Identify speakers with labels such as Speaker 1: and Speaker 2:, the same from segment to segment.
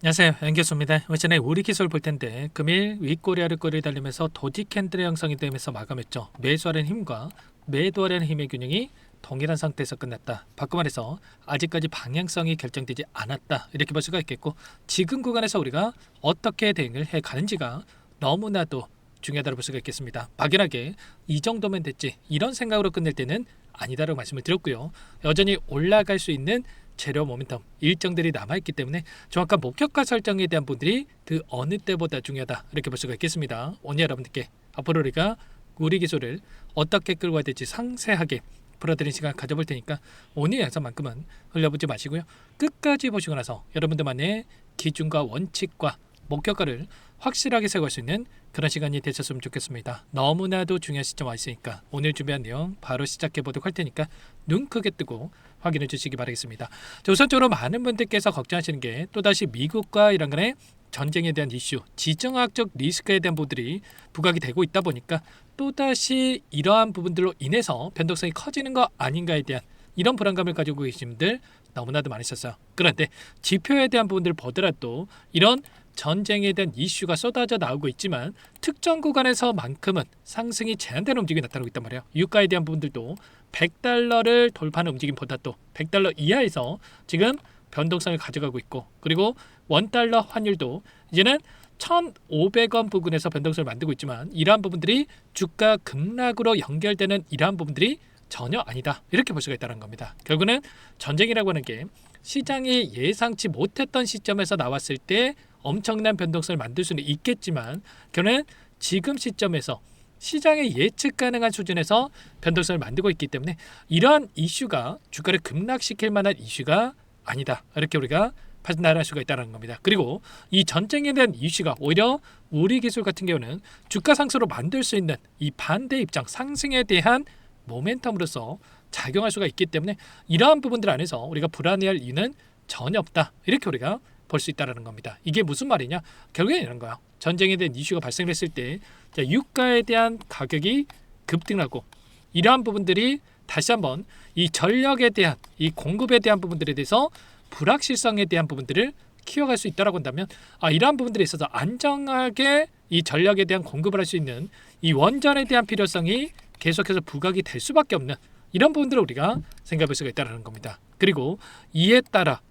Speaker 1: 안녕하세요, 연교수입니다. 이번에 우리 기술 볼 텐데 금일 윗꼬리 아랫꼬리를 달리면서 도지 캔들의 형성이 되면서 마감했죠. 매수하려는 힘과 매도하려는 힘의 균형이 동일한 상태에서 끝났다. 바꿔 말해서 아직까지 방향성이 결정되지 않았다. 이렇게 볼 수가 있겠고, 지금 구간에서 우리가 어떻게 대응을 해 가는지가 너무나도 중요하다고 볼 수가 있겠습니다. 막연하게 이 정도면 됐지 이런 생각으로 끝낼 때는 아니다라고 말씀을 드렸고요. 여전히 올라갈 수 있는 재료 모멘텀 일정들이 남아있기 때문에 정확한 목표가 설정에 대한 분들이 그 어느 때보다 중요하다, 이렇게 볼 수가 있겠습니다. 오늘 여러분들께 앞으로 우리가 우리 기술을 어떻게 끌고 가야 될지 상세하게 풀어드리는 시간 가져볼 테니까 오늘 영상만큼은 흘려보지 마시고요. 끝까지 보시고 나서 여러분들만의 기준과 원칙과 목표가를 확실하게 세워갈 수 있는 그런 시간이 되셨으면 좋겠습니다. 너무나도 중요한 시점 와 있으니까 오늘 준비한 내용 바로 시작해 보도록 할 테니까 눈 크게 뜨고 확인해 주시기 바라겠습니다. 자, 우선적으로 많은 분들께서 걱정하시는 게 또다시 미국과 이란 간의 전쟁에 대한 이슈, 지정학적 리스크에 대한 부분들이 부각이 되고 있다 보니까 또다시 이러한 부분들로 인해서 변동성이 커지는 거 아닌가에 대한 이런 불안감을 가지고 계신 분들 너무나도 많으셨어요. 그런데 지표에 대한 부분들을 보더라도 이런 전쟁에 대한 이슈가 쏟아져 나오고 있지만 특정 구간에서만큼은 상승이 제한되는 움직임이 나타나고 있단 말이에요. 유가에 대한 부분들도 100달러를 돌파하는 움직임보다도 100달러 이하에서 지금 변동성을 가져가고 있고, 그리고 원달러 환율도 이제는 1,500원 부근에서 변동성을 만들고 있지만 이러한 부분들이 주가 급락으로 연결되는 이러한 부분들이 전혀 아니다, 이렇게 볼 수가 있다는 겁니다. 결국은 전쟁이라고 하는 게 시장이 예상치 못했던 시점에서 나왔을 때 엄청난 변동성을 만들 수는 있겠지만 결국은 지금 시점에서 시장의 예측 가능한 수준에서 변동성을 만들고 있기 때문에 이러한 이슈가 주가를 급락시킬 만한 이슈가 아니다, 이렇게 우리가 판단할 수가 있다는 겁니다. 그리고 이 전쟁에 대한 이슈가 오히려 우리 기술 같은 경우는 주가 상승으로 만들 수 있는 이 반대 입장, 상승에 대한 모멘텀으로서 작용할 수가 있기 때문에 이러한 부분들 안에서 우리가 불안해할 이유는 전혀 없다, 이렇게 우리가 볼 수 있다는 겁니다. 이게 무슨 말이냐? 결국엔 이런 거야. 전쟁에 대한 이슈가 발생했을 때 유가에 대한 가격이 급등하고 이러한 부분들이 다시 한번 이 전력에 대한 이 공급에 대한 부분들에 대해서 불확실성에 대한 부분들을 키워갈 수 있다라고 한다면 이러한 부분들에 있어서 안정하게 이 전력에 대한 공급을 할 수 있는 이 원전에 대한 필요성이 계속해서 부각이 될 수밖에 없는 이런 부분들을 우리가 생각해 볼 수가 있다는 겁니다. 그리고 이에 따라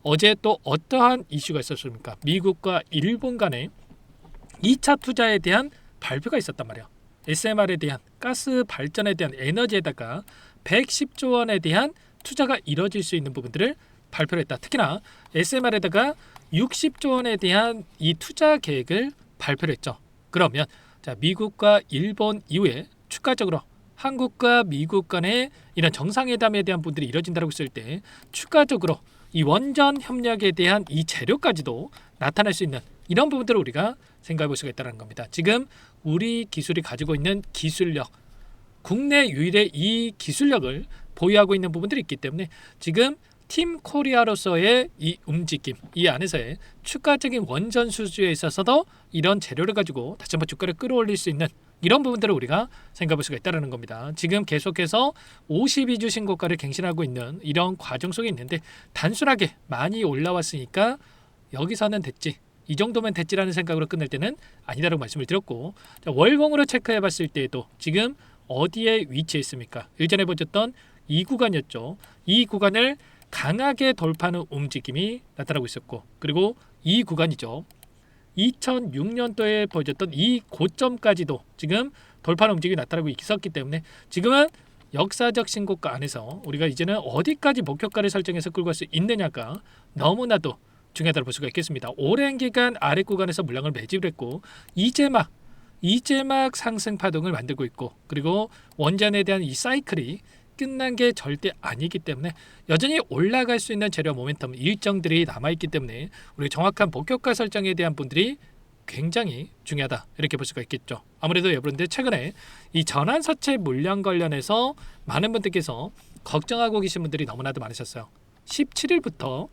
Speaker 1: 어제 또 어떠한 이슈가 있었습니까? 미국과 일본 간의 2차 투자에 대한 발표가 있었단 말이에요. SMR에 대한 가스 발전에 대한 에너지에다가 110조 원에 대한 투자가 이뤄질 수 있는 부분들을 발표를 했다. 특히나 SMR에다가 60조 원에 대한 이 투자 계획을 발표를 했죠. 그러면 미국과 일본 이후에 추가적으로 한국과 미국 간의 이런 정상회담에 대한 부분들이 이뤄진다고 했을 때 추가적으로 이 원전 협력에 대한 이 재료까지도 나타날 수 있는 이런 부분들을 우리가 생각해 볼 수가 있다는 겁니다. 지금 우리 기술이 가지고 있는 기술력, 국내 유일의 이 기술력을 보유하고 있는 부분들이 있기 때문에 지금 팀 코리아로서의 이 움직임, 이 안에서의 추가적인 원전 수주에 있어서도 이런 재료를 가지고 다시 한번 주가를 끌어올릴 수 있는 이런 부분들을 우리가 생각해 볼 수가 있다는 겁니다. 지금 계속해서 52주 신고가를 갱신하고 있는 이런 과정 속에 있는데 단순하게 많이 올라왔으니까 여기서는 됐지, 이 정도면 됐지라는 생각으로 끝낼 때는 아니다라고 말씀을 드렸고, 월봉으로 체크해 봤을 때에도 지금 어디에 위치해 있습니까? 일전에 보셨던 이 구간이었죠. 이 구간을 강하게 돌파하는 움직임이 나타나고 있었고, 그리고 이 구간이죠. 2006년도에 보여줬던 이 고점까지도 지금 돌파하는 움직임이 나타나고 있었기 때문에 지금은 역사적 신고가 안에서 우리가 이제는 어디까지 목표가를 설정해서 끌고 갈 수 있느냐가 너무나도 중요하다고 볼 수가 있겠습니다. 오랜 기간 아래 구간에서 물량을 매집을 했고 이제 막 상승 파동을 만들고 있고, 그리고 원전에 대한 이 사이클이 끝난 게 절대 아니기 때문에 여전히 올라갈 수 있는 재료 모멘텀 일정들이 남아있기 때문에 우리 정확한 목표가 설정에 대한 분들이 굉장히 중요하다, 이렇게 볼 수가 있겠죠. 아무래도 여러분들 최근에 이 전환사채 물량 관련해서 많은 분들께서 걱정하고 계신 분들이 너무나도 많으셨어요. 17일부터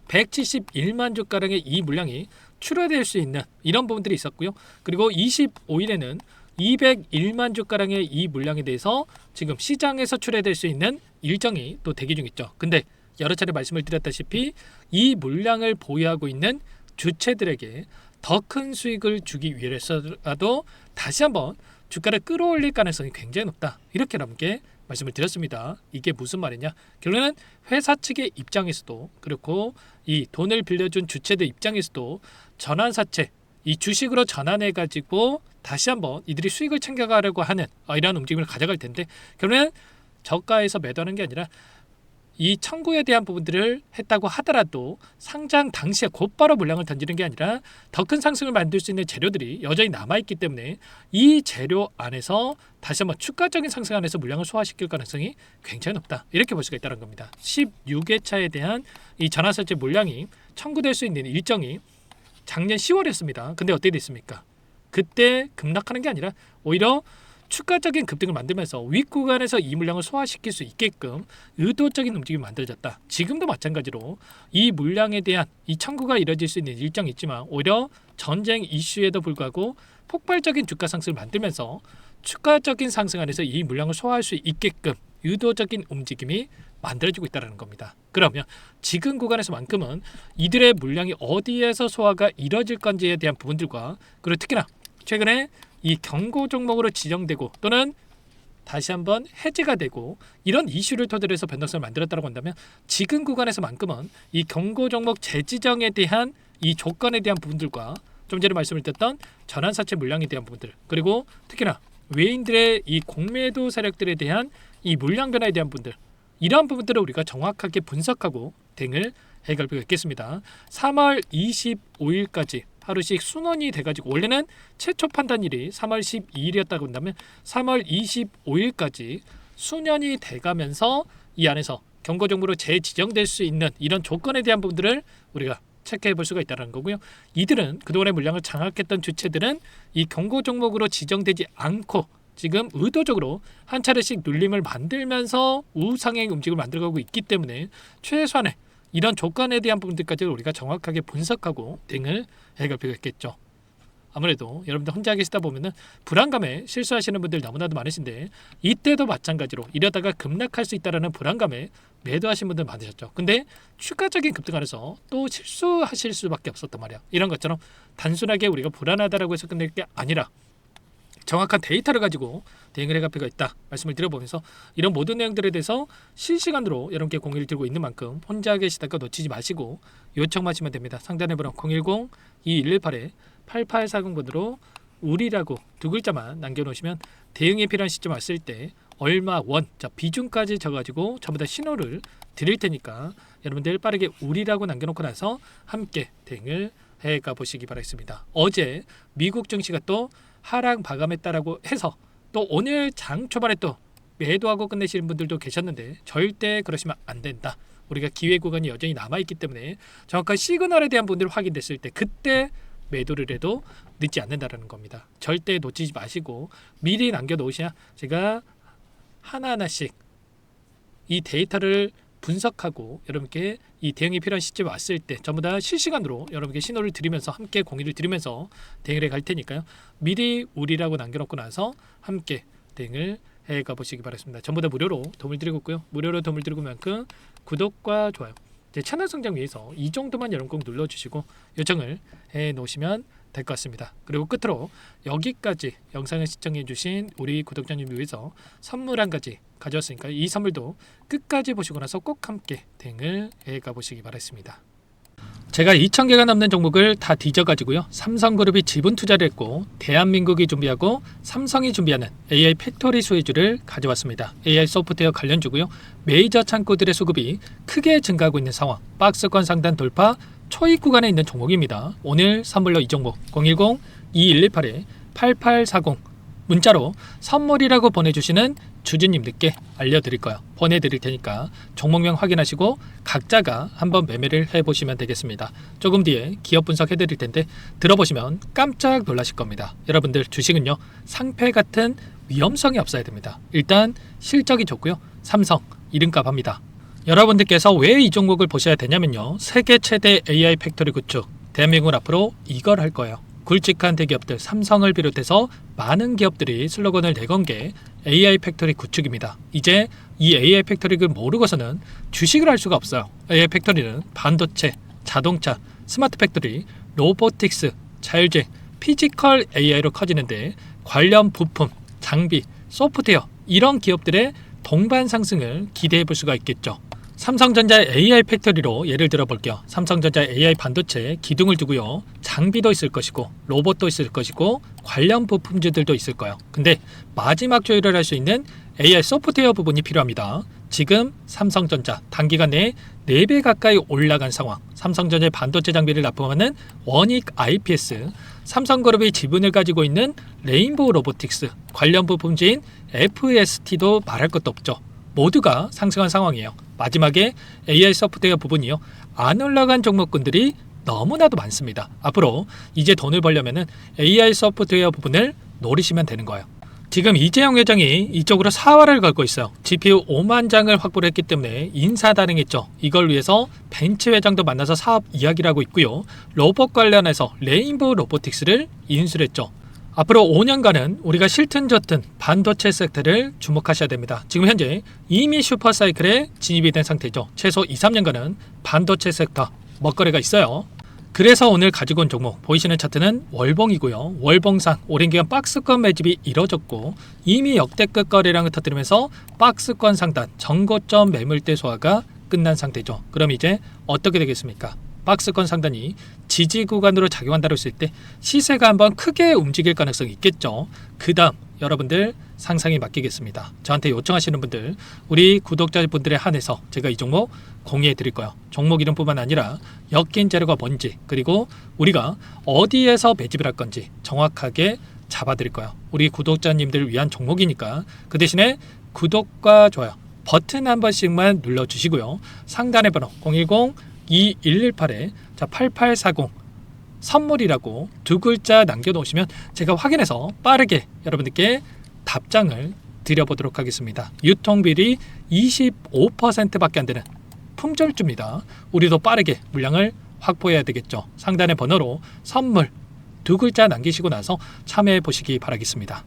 Speaker 1: 171만 주가량의 이 물량이 출하될 수 있는 이런 부분들이 있었고요. 그리고 25일에는 201만 주가량의 이 물량에 대해서 지금 시장에서 출하될 수 있는 일정이 또 대기 중 있죠. 근데 여러 차례 말씀을 드렸다시피 이 물량을 보유하고 있는 주체들에게 더 큰 수익을 주기 위해서라도 다시 한번 주가를 끌어올릴 가능성이 굉장히 높다. 이렇게 여러분께 말씀을 드렸습니다. 이게 무슨 말이냐? 결론은 회사 측의 입장에서도 그렇고 이 돈을 빌려준 주체들 입장에서도 전환사채, 이 주식으로 전환해가지고 다시 한번 이들이 수익을 챙겨가려고 하는 이러한 움직임을 가져갈 텐데 결론은 저가에서 매도하는 게 아니라 이 청구에 대한 부분들을 했다고 하더라도 상장 당시에 곧바로 물량을 던지는 게 아니라 더 큰 상승을 만들 수 있는 재료들이 여전히 남아있기 때문에 이 재료 안에서 다시 한번 추가적인 상승 안에서 물량을 소화시킬 가능성이 굉장히 높다. 이렇게 볼 수가 있다는 겁니다. 16회차에 대한 이 전환사채 물량이 청구될 수 있는 일정이 작년 10월이었습니다. 근데 어떻게 됐습니까? 그때 급락하는 게 아니라 오히려 추가적인 급등을 만들면서 윗구간에서 이 물량을 소화시킬 수 있게끔 의도적인 움직임이 만들어졌다. 지금도 마찬가지로 이 물량에 대한 이 청구가 이뤄질 수 있는 일정이 있지만 오히려 전쟁 이슈에도 불구하고 폭발적인 주가 상승을 만들면서 추가적인 상승 안에서 이 물량을 소화할 수 있게끔 의도적인 움직임이 만들어지고 있다는 겁니다. 그러면 지금 구간에서만큼은 이들의 물량이 어디에서 소화가 이뤄질 건지에 대한 부분들과 그리고 특히나 최근에 이 경고 종목으로 지정되고 또는 다시 한번 해제가 되고 이런 이슈를 토대로 해서 변동성을 만들었다고 한다면 지금 구간에서만큼은 이 경고 종목 재지정에 대한 이 조건에 대한 부분들과 좀 전에 말씀을 드렸던 전환사채 물량에 대한 부분들 그리고 특히나 외인들의 이 공매도 세력들에 대한 이 물량 변화에 대한 부분들 이러한 부분들을 우리가 정확하게 분석하고 대응을 해갈 필요가 있겠습니다. 3월 25일까지 하루씩 순원이 돼가지고 원래는 최초 판단일이 3월 12일이었다고 한다면 3월 25일까지 수년이 돼가면서 이 안에서 경고 종목으로 재지정될 수 있는 이런 조건에 대한 부분들을 우리가 체크해 볼 수가 있다는 거고요. 이들은 그동안의 물량을 장악했던 주체들은 이 경고 종목으로 지정되지 않고 지금 의도적으로 한 차례씩 눌림을 만들면서 우상향 움직임을 만들어가고 있기 때문에 최소한의 이런 조건에 대한 부분들까지 우리가 정확하게 분석하고 대응을 해갈 필요가 있겠죠. 아무래도 여러분들 혼자 계시다 보면은 불안감에 실수하시는 분들 너무나도 많으신데 이때도 마찬가지로 이러다가 급락할 수 있다라는 불안감에 매도하신 분들 많으셨죠. 근데 추가적인 급등 안에서 또 실수하실 수밖에 없었단 말이야. 이런 것처럼 단순하게 우리가 불안하다라고 해서 끝낼 게 아니라 정확한 데이터를 가지고 대응을 해갈 필요가 있다 말씀을 드려보면서 이런 모든 내용들에 대해서 실시간으로 여러분께 공유를 드리고 있는 만큼 혼자 계시다가 놓치지 마시고 요청만 하시면 됩니다. 상단에 번호 010-2118-8840번으로 우리라고 두 글자만 남겨놓으시면 대응이 필요한 시점 왔을 때 얼마 원 비중까지 적어가지고 전부 다 신호를 드릴 테니까 여러분들 빠르게 우리라고 남겨놓고 나서 함께 대응을 해가 보시기 바라겠습니다. 어제 미국 증시가 또 하락 마감했다라고 해서 또 오늘 장 초반에 또 매도하고 끝내시는 분들도 계셨는데 절대 그러시면 안 된다. 우리가 기회 구간이 여전히 남아있기 때문에 정확한 시그널에 대한 부분들을 확인됐을 때 그때 매도를 해도 늦지 않는다라는 겁니다. 절대 놓치지 마시고 미리 남겨놓으셔야 제가 하나하나씩 이 데이터를 분석하고 여러분께 이 대응이 필요한 시점에 왔을 때 전부 다 실시간으로 여러분께 신호를 드리면서 함께 공유를 드리면서 대응을 해갈 테니까요. 미리 우리라고 남겨놓고 나서 함께 대응을 해가 보시기 바랍니다. 전부 다 무료로 도움을 드리고 있고요. 무료로 도움을 드리고 만큼 구독과 좋아요 제 채널 성장 위해서 이 정도만 여러분 꼭 눌러주시고 요청을 해놓으시면 될 것 같습니다. 그리고 끝으로 여기까지 영상을 시청해주신 우리 구독자님 위해서 선물 한 가지 가져왔으니까 이 선물도 끝까지 보시고 나서 꼭 함께 대응을 해가 보시기 바랍니다. 제가 2,000개가 넘는 종목을 다 뒤져가지고요. 삼성그룹이 지분 투자를 했고 대한민국이 준비하고 삼성이 준비하는 AI 팩토리 수혜주를 가져왔습니다. AI 소프트웨어 관련주고요. 메이저 창고들의 수급이 크게 증가하고 있는 상황, 박스권 상단 돌파 초입 구간에 있는 종목입니다. 오늘 선물로 이 종목 010-2118-8840 문자로 선물이라고 보내주시는 주주님들께 알려드릴 거예요. 보내드릴 테니까 종목명 확인하시고 각자가 한번 매매를 해보시면 되겠습니다. 조금 뒤에 기업 분석해드릴 텐데 들어보시면 깜짝 놀라실 겁니다. 여러분들 주식은요 상패 같은 위험성이 없어야 됩니다. 일단 실적이 좋고요. 삼성 이름값 합니다. 여러분들께서 왜 이 종목을 보셔야 되냐면요. 세계 최대 AI 팩토리 구축 대한민국은 앞으로 이걸 할 거예요. 굵직한 대기업들 삼성을 비롯해서 많은 기업들이 슬로건을 내건 게 AI 팩토리 구축입니다. 이제 이 AI 팩토리를 모르고서는 주식을 할 수가 없어요. AI 팩토리는 반도체, 자동차, 스마트 팩토리, 로보틱스, 자율주행, 피지컬 AI로 커지는데 관련 부품, 장비, 소프트웨어 이런 기업들의 동반 상승을 기대해 볼 수가 있겠죠. 삼성전자의 AI 팩토리로 예를 들어 볼게요. 삼성전자 AI 반도체에 기둥을 두고요. 장비도 있을 것이고 로봇도 있을 것이고 관련 부품주들도 있을 거예요. 근데 마지막 조율을 할 수 있는 AI 소프트웨어 부분이 필요합니다. 지금 삼성전자 단기간 내에 4배 가까이 올라간 상황. 삼성전자의 반도체 장비를 납품하는 원익 IPS, 삼성그룹이 지분을 가지고 있는 레인보우 로보틱스, 관련 부품주인 FST도 말할 것도 없죠. 모두가 상승한 상황이에요. 마지막에 AI 소프트웨어 부분이요. 안 올라간 종목군들이 너무나도 많습니다. 앞으로 이제 돈을 벌려면 AI 소프트웨어 부분을 노리시면 되는 거예요. 지금 이재용 회장이 이쪽으로 사활을 걸고 있어요. GPU 5만 장을 확보를 했기 때문에 인사단행했죠. 이걸 위해서 벤츠 회장도 만나서 사업 이야기를 하고 있고요. 로봇 관련해서 레인보우 로보틱스를 인수를 했죠. 앞으로 5년간은 우리가 싫든 좋든 반도체 섹터를 주목하셔야 됩니다. 지금 현재 이미 슈퍼사이클에 진입이 된 상태죠. 최소 2-3년간은 반도체 섹터 먹거리가 있어요. 그래서 오늘 가지고 온 종목 보이시는 차트는 월봉이고요. 월봉상 오랜 기간 박스권 매집이 이뤄졌고 이미 역대급 거래량을 터뜨리면서 박스권 상단 전고점 매물대 소화가 끝난 상태죠. 그럼 이제 어떻게 되겠습니까? 박스권 상단이 지지 구간으로 작용한다고 했을 때 시세가 한번 크게 움직일 가능성이 있겠죠. 그 다음 여러분들 상상에 맡기겠습니다. 저한테 요청하시는 분들, 우리 구독자분들에 한해서 제가 이 종목 공유해 드릴 거예요. 종목 이름뿐만 아니라 엮인 재료가 뭔지, 그리고 우리가 어디에서 매집을 할 건지 정확하게 잡아 드릴 거예요. 우리 구독자님들을 위한 종목이니까 그 대신에 구독과 좋아요 버튼 한 번씩만 눌러주시고요. 상단의 번호 010-2118에 8840 선물이라고 2글자 남겨놓으시면 제가 확인해서 빠르게 여러분들께 답장을 드려보도록 하겠습니다. 유통비리 25%밖에 안 되는 품절주입니다. 우리도 빠르게 물량을 확보해야 되겠죠. 상단의 번호로 선물 2글자 남기시고 나서 참여해 보시기 바라겠습니다.